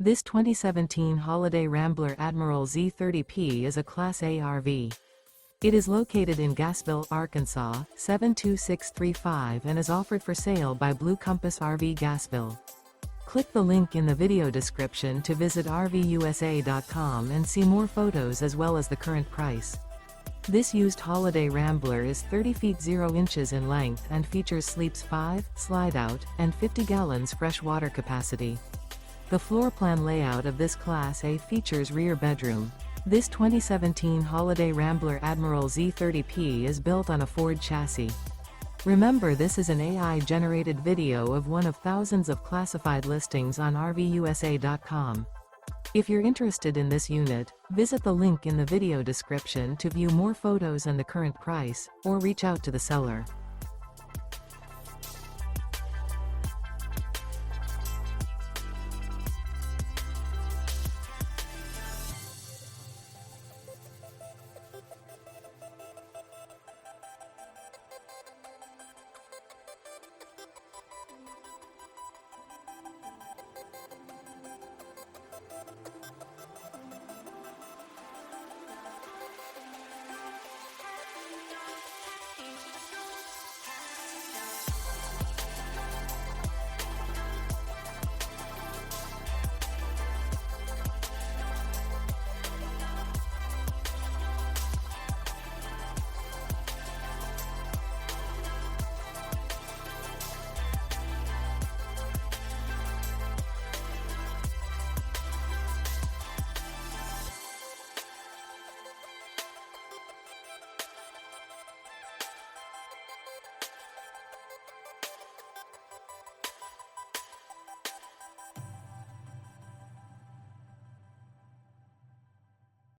This 2017 Holiday Rambler Admiral XE is a Class A RV. It is located in Gassville, Arkansas, 72635 and is offered for sale by Blue Compass RV Gassville. Click the link in the video description to visit RVUSA.com and see more photos as well as the current price. This used Holiday Rambler is 30 feet 0 inches in length and features sleeps 5, slide-out, and 50 gallons fresh water capacity. The floor plan layout of this Class A features rear bedroom. This 2017 Holiday Rambler Admiral XE is built on a Ford chassis. Remember, this is an AI-generated video of one of thousands of classified listings on RVUSA.com. If you're interested in this unit, visit the link in the video description to view more photos and the current price, or reach out to the seller.